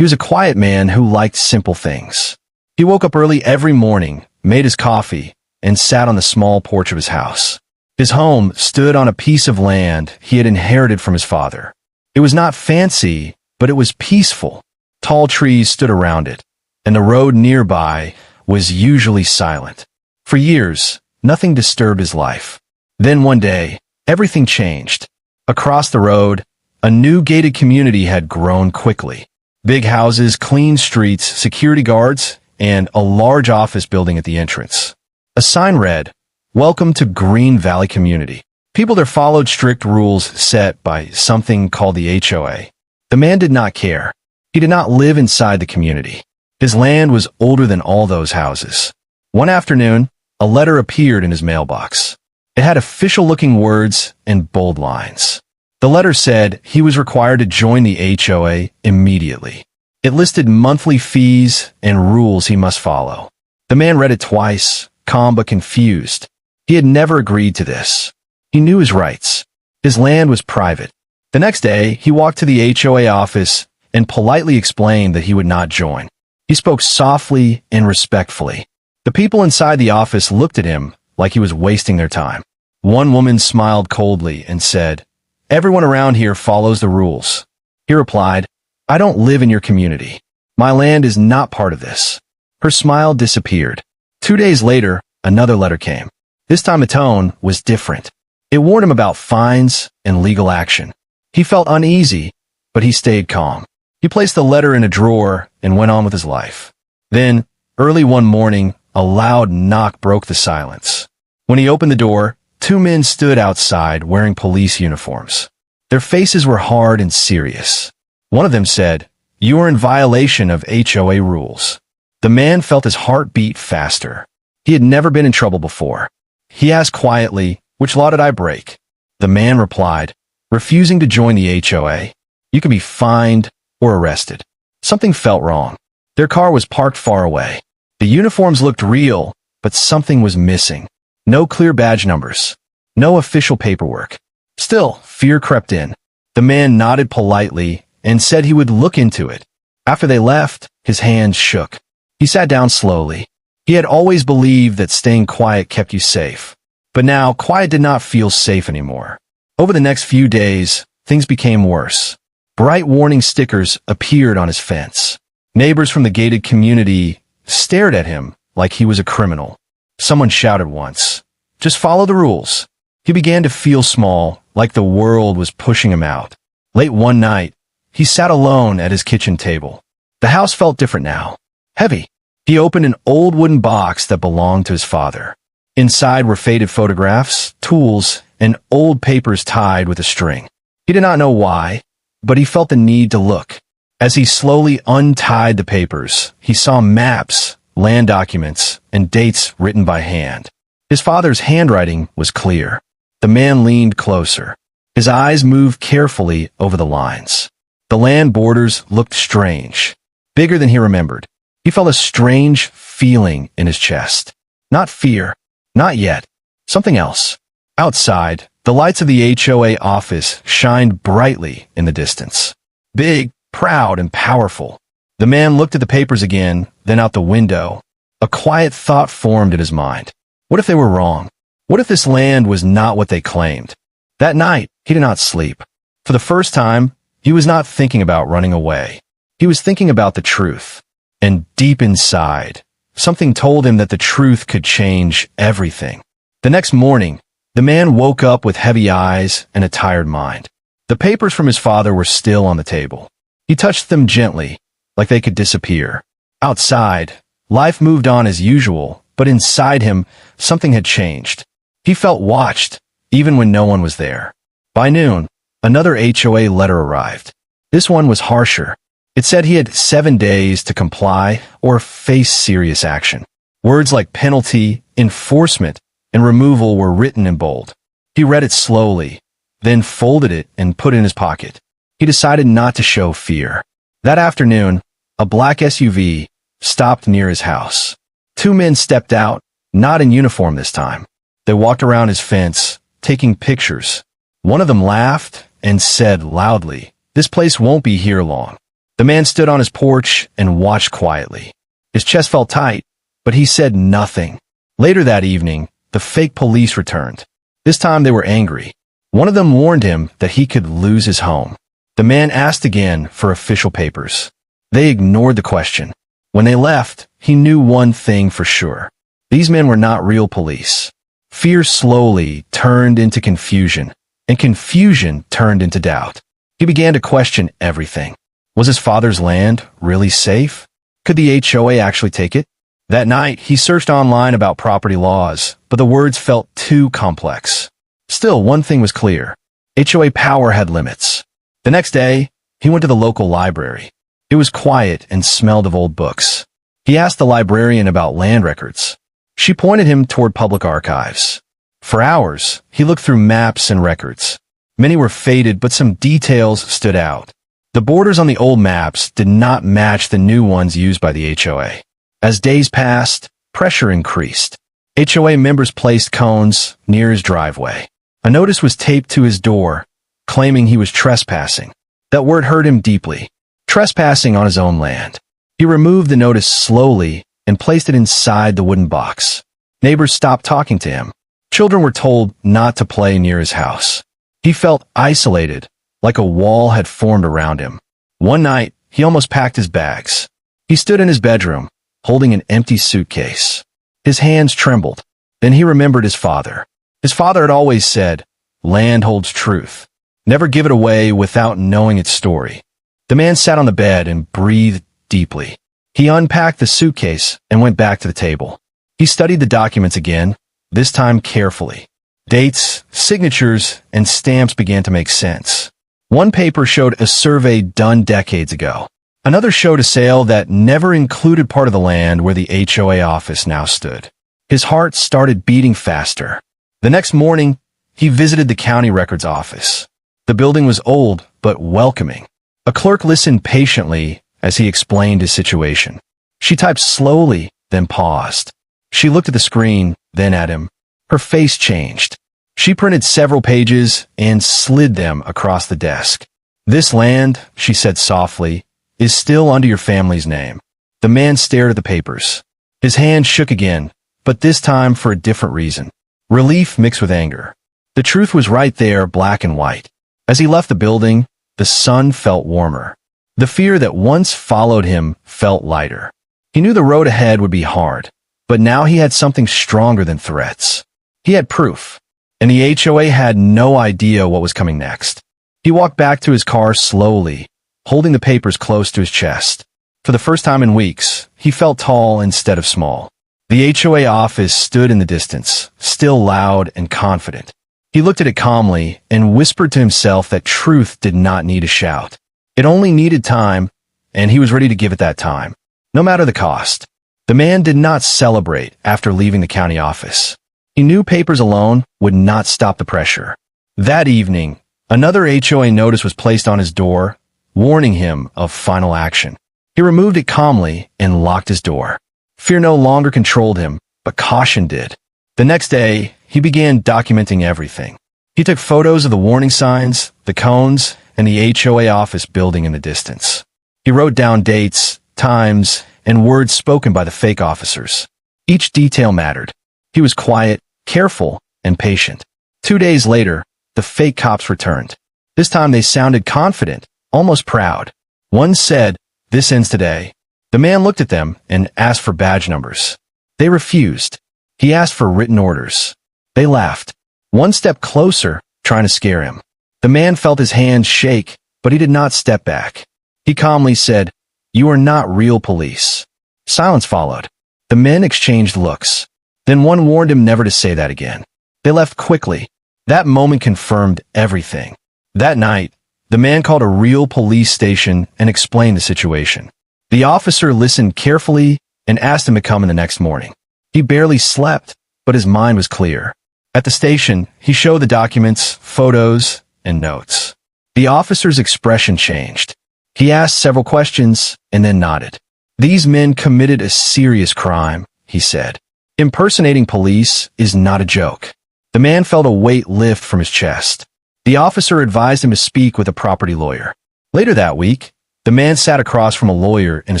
He was a quiet man who liked simple things. He woke up early every morning, made his coffee, and sat on the small porch of his house. His home stood on a piece of land he had inherited from his father. It was not fancy, but it was peaceful. Tall trees stood around it, and the road nearby was usually silent. For years, nothing disturbed his life. Then one day, everything changed. Across the road, a new gated community had grown quickly. Big houses, clean streets, security guards, and a large office building at the entrance. A sign read, "Welcome to Green Valley Community." People there followed strict rules set by something called the HOA. The man did not care. He did not live inside the community. His land was older than all those houses. One afternoon, a letter appeared in his mailbox. It had official-looking words and bold lines. The letter said he was required to join the HOA immediately. It listed monthly fees and rules he must follow. The man read it twice, calm but confused. He had never agreed to this. He knew his rights. His land was private. The next day, he walked to the HOA office and politely explained that he would not join. He spoke softly and respectfully. The people inside the office looked at him like he was wasting their time. One woman smiled coldly and said, "Everyone around here follows the rules." He replied, "I don't live in your community. My land is not part of this." Her smile disappeared. 2 days later, another letter came. This time the tone was different. It warned him about fines and legal action. He felt uneasy, but he stayed calm. He placed the letter in a drawer and went on with his life. Then, early one morning, a loud knock broke the silence. When he opened the door, 2 men stood outside wearing police uniforms. Their faces were hard and serious. One of them said, "You are in violation of HOA rules." The man felt his heart beat faster. He had never been in trouble before. He asked quietly, "Which law did I break?" The man replied, "Refusing to join the HOA. You could be fined or arrested." Something felt wrong. Their car was parked far away. The uniforms looked real, but something was missing. No clear badge numbers. No official paperwork. Still, fear crept in. The man nodded politely and said he would look into it. After they left, his hands shook. He sat down slowly. He had always believed that staying quiet kept you safe. But now, quiet did not feel safe anymore. Over the next few days, things became worse. Bright warning stickers appeared on his fence. Neighbors from the gated community stared at him like he was a criminal. Someone shouted once, "Just follow the rules." He began to feel small, like the world was pushing him out. Late one night, he sat alone at his kitchen table. The house felt different now. Heavy. He opened an old wooden box that belonged to his father. Inside were faded photographs, tools, and old papers tied with a string. He did not know why, but he felt the need to look. As he slowly untied the papers, he saw maps, land documents, and dates written by hand. His father's handwriting was clear. The man leaned closer. His eyes moved carefully over the lines. The land borders looked strange, bigger than he remembered. He felt a strange feeling in his chest. Not fear, not yet. Something else. Outside, the lights of the HOA office shined brightly in the distance. Big, proud, and powerful. The man looked at the papers again, then out the window. A quiet thought formed in his mind. What if they were wrong? What if this land was not what they claimed? That night, he did not sleep. For the first time, he was not thinking about running away. He was thinking about the truth. And deep inside, something told him that the truth could change everything. The next morning, the man woke up with heavy eyes and a tired mind. The papers from his father were still on the table. He touched them gently, like they could disappear. Outside, life moved on as usual, but inside him, something had changed. He felt watched, even when no one was there. By noon, another HOA letter arrived. This one was harsher. It said he had 7 days to comply or face serious action. Words like penalty, enforcement, and removal were written in bold. He read it slowly, then folded it and put it in his pocket. He decided not to show fear. That afternoon, a black SUV stopped near his house. 2 men stepped out, not in uniform this time. They walked around his fence, taking pictures. One of them laughed and said loudly, "This place won't be here long." The man stood on his porch and watched quietly. His chest felt tight, but he said nothing. Later that evening, the fake police returned. This time they were angry. One of them warned him that he could lose his home. The man asked again for official papers. They ignored the question. When they left, he knew one thing for sure. These men were not real police. Fear slowly turned into confusion, and confusion turned into doubt. He began to question everything. Was his father's land really safe? Could the HOA actually take it? That night, he searched online about property laws, but the words felt too complex. Still, one thing was clear. HOA power had limits. The next day, he went to the local library. It was quiet and smelled of old books. He asked the librarian about land records. She pointed him toward public archives. For hours, he looked through maps and records. Many were faded, but some details stood out. The borders on the old maps did not match the new ones used by the HOA. As days passed, pressure increased. HOA members placed cones near his driveway. A notice was taped to his door, claiming he was trespassing. That word hurt him deeply. Trespassing on his own land. He removed the notice slowly and placed it inside the wooden box. Neighbors stopped talking to him. Children were told not to play near his house. He felt isolated, like a wall had formed around him. One night, he almost packed his bags. He stood in his bedroom, holding an empty suitcase. His hands trembled. Then he remembered his father. His father had always said, "Land holds truth. Never give it away without knowing its story." The man sat on the bed and breathed deeply. He unpacked the suitcase and went back to the table. He studied the documents again, this time carefully. Dates, signatures, and stamps began to make sense. One paper showed a survey done decades ago. Another showed a sale that never included part of the land where the HOA office now stood. His heart started beating faster. The next morning, he visited the county records office. The building was old, but welcoming. A clerk listened patiently as he explained his situation. She typed slowly, then paused. She looked at the screen, then at him. Her face changed. She printed several pages and slid them across the desk. "This land," she said softly, "is still under your family's name." The man stared at the papers. His hand shook again, but this time for a different reason. Relief mixed with anger. The truth was right there, black and white. As he left the building, the sun felt warmer. The fear that once followed him felt lighter. He knew the road ahead would be hard, but now he had something stronger than threats. He had proof, and the HOA had no idea what was coming next. He walked back to his car slowly, holding the papers close to his chest. For the first time in weeks, he felt tall instead of small. The HOA office stood in the distance, still loud and confident. He looked at it calmly and whispered to himself that truth did not need a shout. It only needed time, and he was ready to give it that time, no matter the cost. The man did not celebrate after leaving the county office. He knew papers alone would not stop the pressure. That evening, another HOA notice was placed on his door, warning him of final action. He removed it calmly and locked his door. Fear no longer controlled him, but caution did. The next day, he began documenting everything. He took photos of the warning signs, the cones, and the HOA office building in the distance. He wrote down dates, times, and words spoken by the fake officers. Each detail mattered. He was quiet, careful, and patient. 2 days later, the fake cops returned. This time they sounded confident, almost proud. One said, "This ends today." The man looked at them and asked for badge numbers. They refused. He asked for written orders. They laughed. One step closer, trying to scare him. The man felt his hands shake, but he did not step back. He calmly said, "You are not real police." Silence followed. The men exchanged looks. Then one warned him never to say that again. They left quickly. That moment confirmed everything. That night, the man called a real police station and explained the situation. The officer listened carefully and asked him to come in the next morning. He barely slept, but his mind was clear. At the station, he showed the documents, photos, and notes. The officer's expression changed. He asked several questions and then nodded. "These men committed a serious crime," he said. "Impersonating police is not a joke." The man felt a weight lift from his chest. The officer advised him to speak with a property lawyer. Later that week, The man sat across from a lawyer in a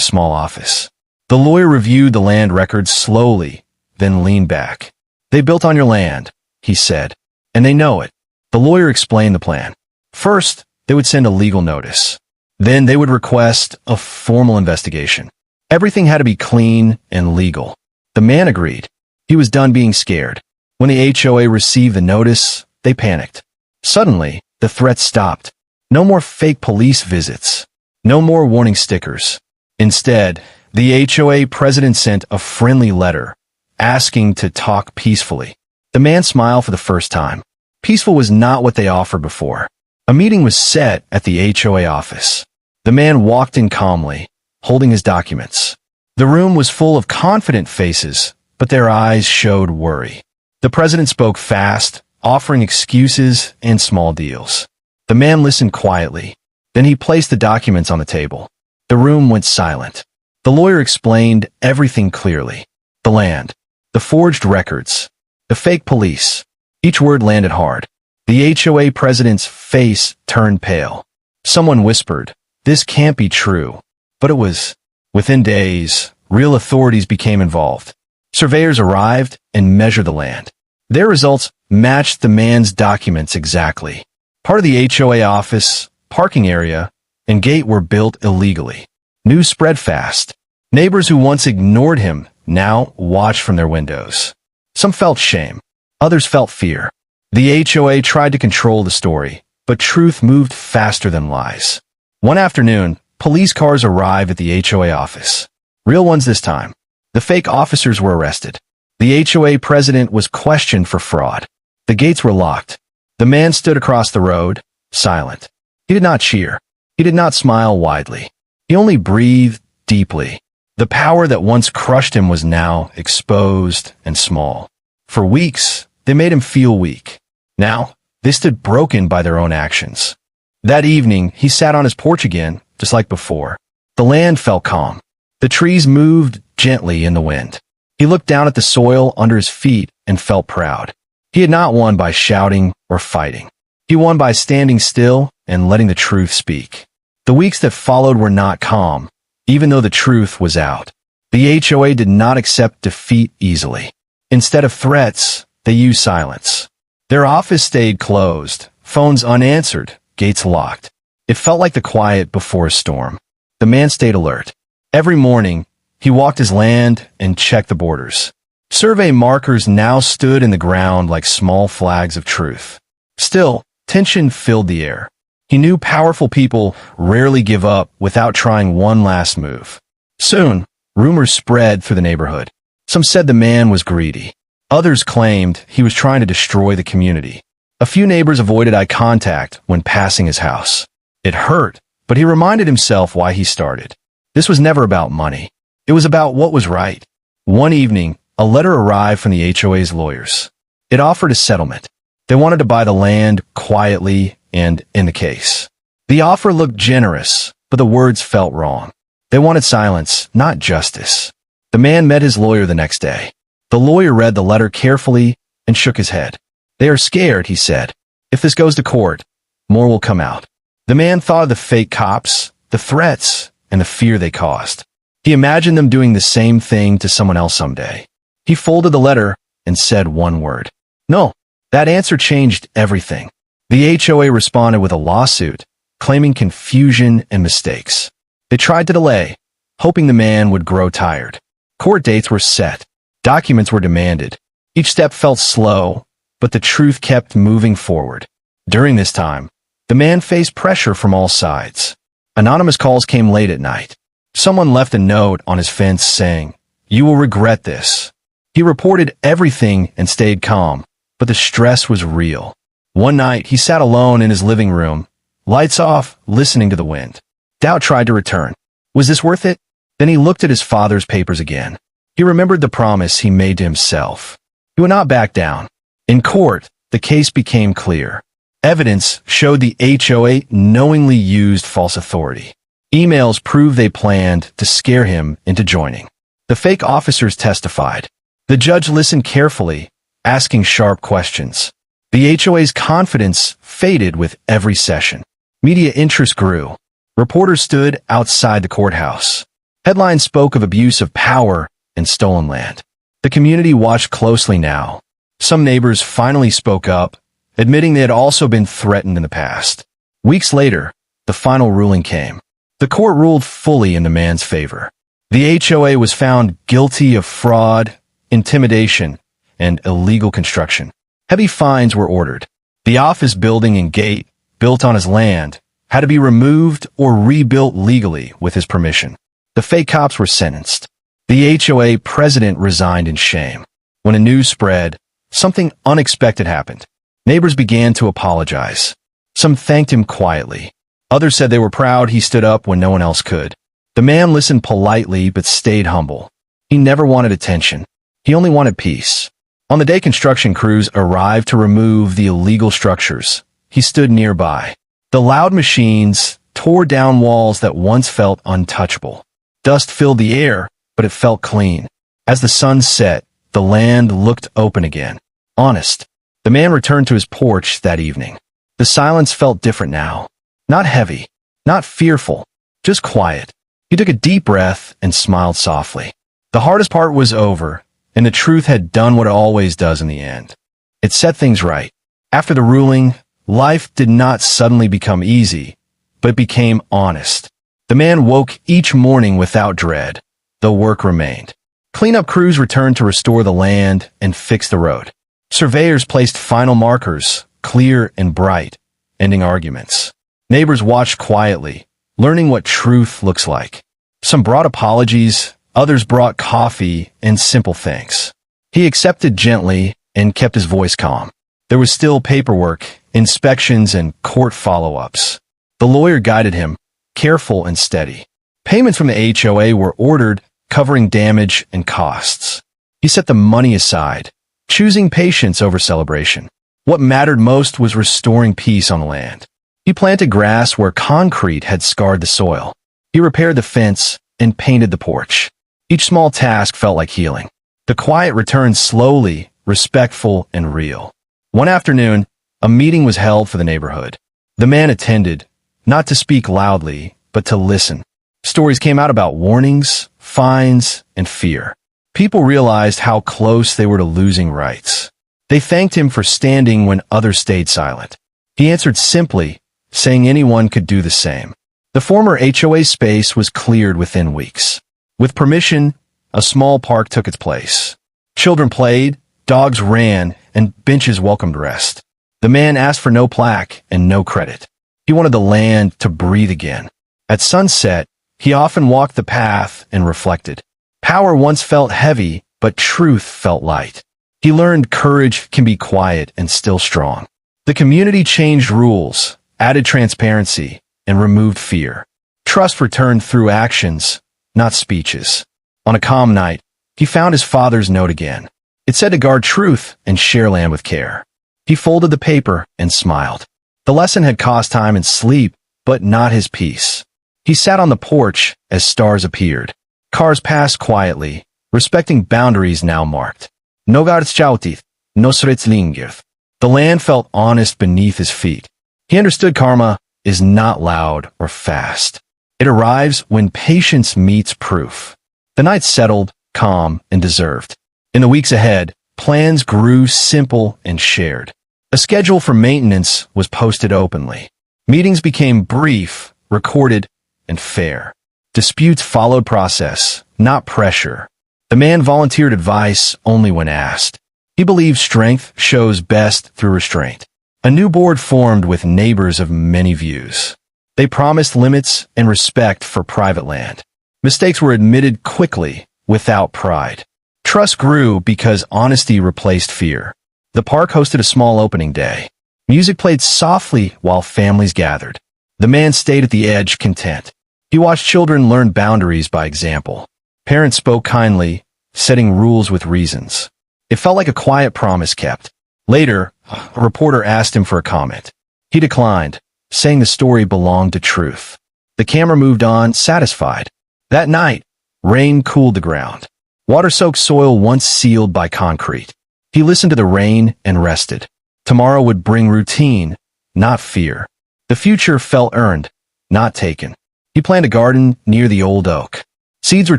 small office. The lawyer reviewed the land records slowly, then leaned back. "They built on your land," he said, "and they know it." The lawyer explained the plan. First, they would send a legal notice. Then they would request a formal investigation. Everything had to be clean and legal. The man agreed. He was done being scared. When the HOA received the notice, they panicked. Suddenly, the threats stopped. No more fake police visits. No more warning stickers. Instead, the HOA president sent a friendly letter asking to talk peacefully. The man smiled for the first time. Peaceful was not what they offered before. A meeting was set at the HOA office. The man walked in calmly, holding his documents. The room was full of confident faces, but their eyes showed worry. The president spoke fast, offering excuses and small deals. The man listened quietly. Then he placed the documents on the table. The room went silent. The lawyer explained everything clearly. The land, the forged records, the fake police. Each word landed hard. The HOA president's face turned pale. Someone whispered, "This can't be true." But it was. Within days, real authorities became involved. Surveyors arrived and measured the land. Their results matched the man's documents exactly. Part of the HOA office, parking area, and gate were built illegally. News spread fast. Neighbors who once ignored him now watched from their windows. Some felt shame. Others felt fear. The HOA tried to control the story, but truth moved faster than lies. One afternoon, police cars arrived at the HOA office. Real ones this time. The fake officers were arrested. The HOA president was questioned for fraud. The gates were locked. The man stood across the road, silent. He did not cheer. He did not smile widely. He only breathed deeply. The power that once crushed him was now exposed and small. For weeks, they made him feel weak. Now, they stood broken by their own actions. That evening, he sat on his porch again, just like before. The land felt calm. The trees moved gently in the wind. He looked down at the soil under his feet and felt proud. He had not won by shouting or fighting. He won by standing still and letting the truth speak. The weeks that followed were not calm, even though the truth was out. The HOA did not accept defeat easily. Instead of threats, they used silence. Their office stayed closed, phones unanswered, gates locked. It felt like the quiet before a storm. The man stayed alert. Every morning, he walked his land and checked the borders. Survey markers now stood in the ground like small flags of truth. Still, tension filled the air. He knew powerful people rarely give up without trying one last move. Soon, rumors spread through the neighborhood. Some said the man was greedy. Others claimed he was trying to destroy the community. A few neighbors avoided eye contact when passing his house. It hurt, but he reminded himself why he started. This was never about money. It was about what was right. One evening, a letter arrived from the HOA's lawyers. It offered a settlement. They wanted to buy the land quietly and in the case. The offer looked generous, but the words felt wrong. They wanted silence, not justice. The man met his lawyer the next day. The lawyer read the letter carefully and shook his head. "They are scared," he said. "If this goes to court, more will come out." The man thought of the fake cops, the threats, and the fear they caused. He imagined them doing the same thing to someone else someday. He folded the letter and said one word. No. That answer changed everything. The HOA responded with a lawsuit, claiming confusion and mistakes. They tried to delay, hoping the man would grow tired. Court dates were set. Documents were demanded. Each step felt slow, but the truth kept moving forward. During this time, the man faced pressure from all sides. Anonymous calls came late at night. Someone left a note on his fence saying, "You will regret this." He reported everything and stayed calm, but the stress was real. One night, he sat alone in his living room, lights off, listening to the wind. Doubt tried to return. Was this worth it? Then he looked at his father's papers again. He remembered the promise he made to himself. He would not back down. In court, the case became clear. Evidence showed the HOA knowingly used false authority. Emails proved they planned to scare him into joining. The fake officers testified. The judge listened carefully, asking sharp questions. The HOA's confidence faded with every session. Media interest grew. Reporters stood outside the courthouse. Headlines spoke of abuse of power and stolen land. The community watched closely now. Some neighbors finally spoke up, admitting they had also been threatened in the past. Weeks later, the final ruling came. The court ruled fully in the man's favor. The HOA was found guilty of fraud, intimidation, and illegal construction. Heavy fines were ordered. The office building and gate, built on his land, had to be removed or rebuilt legally with his permission. The fake cops were sentenced. The HOA president resigned in shame. When the news spread, something unexpected happened. Neighbors began to apologize. Some thanked him quietly. Others said they were proud he stood up when no one else could. The man listened politely but stayed humble. He never wanted attention. He only wanted peace. On the day construction crews arrived to remove the illegal structures, he stood nearby. The loud machines tore down walls that once felt untouchable. Dust filled the air, but it felt clean. As the sun set, the land looked open again. Honest. The man returned to his porch that evening. The silence felt different now. Not heavy, not fearful, just quiet. He took a deep breath and smiled softly. The hardest part was over, and the truth had done what it always does in the end. It set things right. After the ruling, life did not suddenly become easy, but became honest. The man woke each morning without dread, though work remained. Cleanup crews returned to restore the land and fix the road. Surveyors placed final markers, clear and bright, ending arguments. Neighbors watched quietly, learning what truth looks like. Some brought apologies, others brought coffee and simple thanks. He accepted gently and kept his voice calm. There was still paperwork, inspections, and court follow-ups. The lawyer guided him, careful and steady. Payments from the HOA were ordered, covering damage and costs. He set the money aside, choosing patience over celebration. What mattered most was restoring peace on the land. He planted grass where concrete had scarred the soil. He repaired the fence and painted the porch. Each small task felt like healing. The quiet returned slowly, respectful and real. One afternoon, a meeting was held for the neighborhood. The man attended, not to speak loudly, but to listen. Stories came out about warnings, fines, and fear. People realized how close they were to losing rights. They thanked him for standing when others stayed silent. He answered simply, saying anyone could do the same. The former HOA space was cleared within weeks. With permission, a small park took its place. Children played, dogs ran, and benches welcomed rest. The man asked for no plaque and no credit. He wanted the land to breathe again. At sunset, he often walked the path and reflected. Power once felt heavy, but truth felt light. He learned courage can be quiet and still strong. The community changed rules, added transparency, and removed fear. Trust returned through actions, not speeches. On a calm night, he found his father's note again. It said to guard truth and share land with care. He folded the paper and smiled. The lesson had cost time and sleep, but not his peace. He sat on the porch as stars appeared. Cars passed quietly, respecting boundaries now marked. No garchautit, no sretzlingirth. The land felt honest beneath his feet. He understood karma is not loud or fast. It arrives when patience meets proof. The night settled, calm, and deserved. In the weeks ahead, plans grew simple and shared. A schedule for maintenance was posted openly. Meetings became brief, recorded, and fair. Disputes followed process, not pressure. The man volunteered advice only when asked. He believed strength shows best through restraint. A new board formed with neighbors of many views. They promised limits and respect for private land. Mistakes were admitted quickly, without pride. Trust grew because honesty replaced fear. The park hosted a small opening day. Music played softly while families gathered. The man stayed at the edge, content. He watched children learn boundaries by example. Parents spoke kindly, setting rules with reasons. It felt like a quiet promise kept. Later, a reporter asked him for a comment. He declined, saying the story belonged to truth. The camera moved on, satisfied. That night, rain cooled the ground. Water-soaked soil once sealed by concrete. He listened to the rain and rested. Tomorrow would bring routine, not fear. The future felt earned, not taken. He planted a garden near the old oak. Seeds were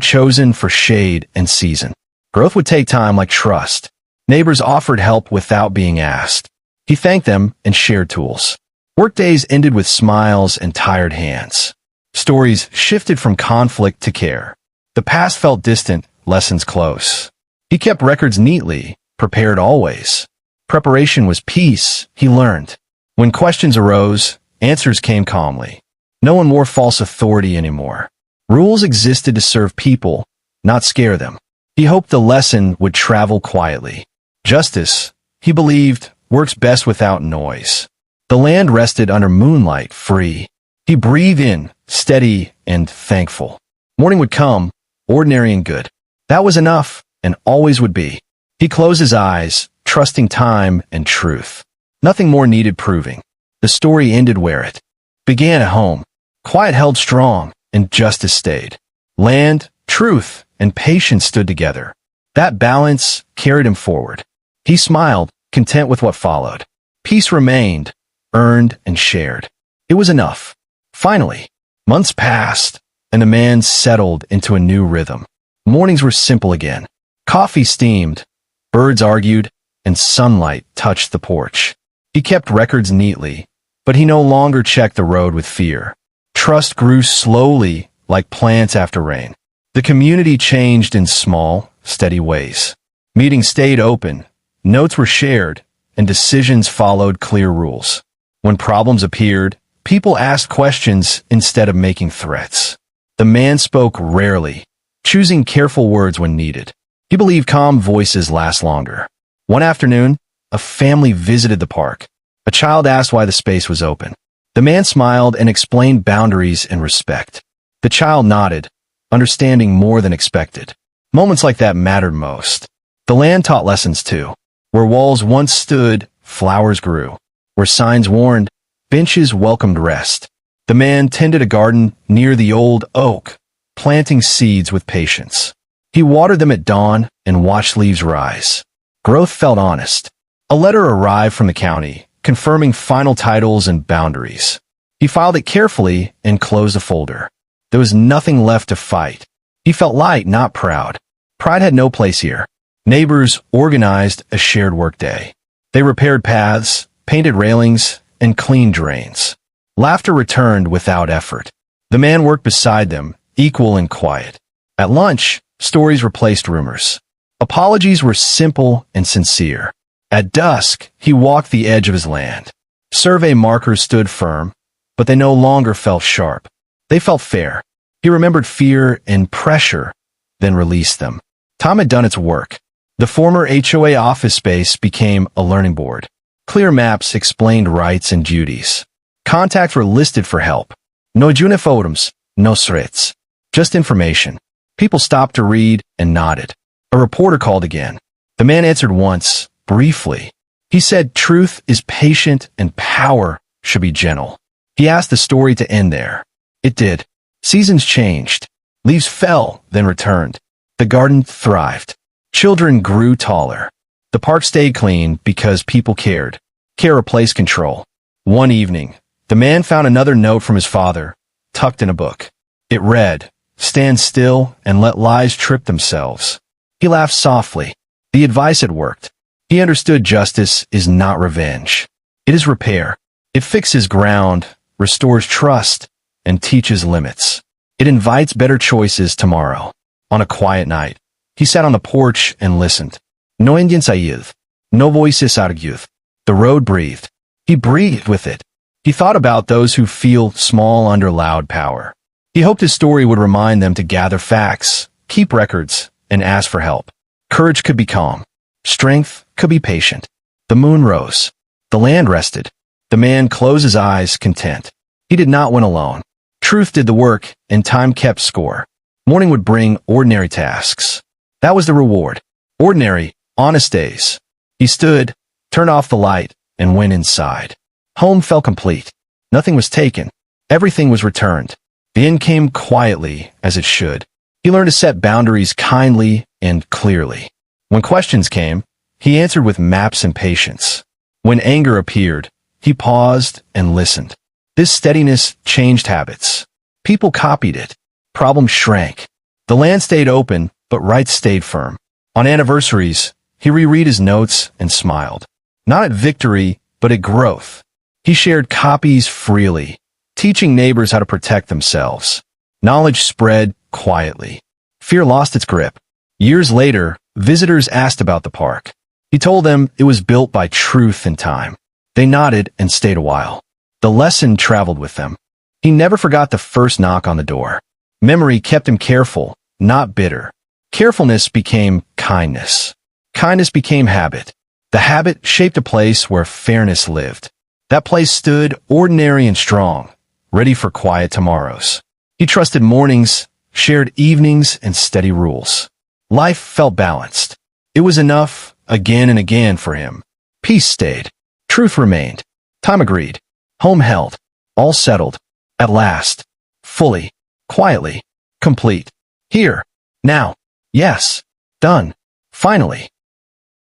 chosen for shade and season. Growth would take time like trust. Neighbors offered help without being asked. He thanked them and shared tools. Workdays ended with smiles and tired hands. Stories shifted from conflict to care. The past felt distant, lessons close. He kept records neatly, prepared always. Preparation was peace, he learned. When questions arose, answers came calmly. No one wore false authority anymore. Rules existed to serve people, not scare them. He hoped the lesson would travel quietly. Justice, he believed, works best without noise. The land rested under moonlight, free. He breathed in, steady and thankful. Morning would come, ordinary and good. That was enough, and always would be. He closed his eyes, trusting time and truth. Nothing more needed proving. The story ended where it began, at home. Quiet held strong, and justice stayed. Land, truth, and patience stood together. That balance carried him forward. He smiled, content with what followed. Peace remained, earned and shared. It was enough. Finally, months passed, and the man settled into a new rhythm. Mornings were simple again. Coffee steamed, birds argued, and sunlight touched the porch. He kept records neatly, but he no longer checked the road with fear. Trust grew slowly, like plants after rain. The community changed in small, steady ways. Meetings stayed open, notes were shared, and decisions followed clear rules. When problems appeared, people asked questions instead of making threats. The man spoke rarely, choosing careful words when needed. He believed calm voices last longer. One afternoon, a family visited the park. A child asked why the space was open. The man smiled and explained boundaries and respect. The child nodded, understanding more than expected. Moments like that mattered most. The land taught lessons too. Where walls once stood, flowers grew. Where signs warned, benches welcomed rest. The man tended a garden near the old oak, planting seeds with patience. He watered them at dawn and watched leaves rise. Growth felt honest. A letter arrived from the county, confirming final titles and boundaries. He filed it carefully and closed the folder. There was nothing left to fight. He felt light, not proud. Pride had no place here. Neighbors organized a shared workday. They repaired paths, painted railings, and cleaned drains. Laughter returned without effort. The man worked beside them, equal and quiet. At lunch, stories replaced rumors. Apologies were simple and sincere. At dusk, he walked the edge of his land. Survey markers stood firm, but they no longer felt sharp. They felt fair. He remembered fear and pressure, then released them. Time had done its work. The former HOA office space became a learning board. Clear maps explained rights and duties. Contacts were listed for help. No uniforms, no threats. Just information. People stopped to read and nodded. A reporter called again. The man answered once, briefly. He said truth is patient and power should be gentle. He asked the story to end there. It did. Seasons changed. Leaves fell, then returned. The garden thrived. Children grew taller. The park stayed clean because people cared. Care replaced control. One evening, the man found another note from his father, tucked in a book. It read, "Stand still and let lies trip themselves." He laughed softly. The advice had worked. He understood justice is not revenge. It is repair. It fixes ground, restores trust, and teaches limits. It invites better choices tomorrow. On a quiet night, he sat on the porch and listened. No Indian sayuth. No voices argued. The road breathed. He breathed with it. He thought about those who feel small under loud power. He hoped his story would remind them to gather facts, keep records, and ask for help. Courage could be calm. Strength could be patient. The moon rose. The land rested. The man closed his eyes, content. He did not win alone. Truth did the work, and time kept score. Morning would bring ordinary tasks. That was the reward. Ordinary, honest days. He stood, turned off the light, and went inside. Home felt complete. Nothing was taken. Everything was returned. The end came quietly, as it should. He learned to set boundaries kindly and clearly. When questions came, he answered with maps and patience. When anger appeared, he paused and listened. This steadiness changed habits. People copied it. Problems shrank. The land stayed open, but rights stayed firm. On anniversaries, he reread his notes and smiled. Not at victory, but at growth. He shared copies freely, teaching neighbors how to protect themselves. Knowledge spread quietly. Fear lost its grip. Years later, visitors asked about the park. He told them it was built by truth and time. They nodded and stayed a while. The lesson traveled with them. He never forgot the first knock on the door. Memory kept him careful, not bitter. Carefulness became kindness. Kindness became habit. The habit shaped a place where fairness lived. That place stood ordinary and strong, ready for quiet tomorrows. He trusted mornings, shared evenings, and steady rules. Life felt balanced. It was enough, again and again, for him. Peace stayed. Truth remained. Time agreed. Home held. All settled. At last. Fully. Quietly. Complete. Here. Now. Yes. Done. Finally.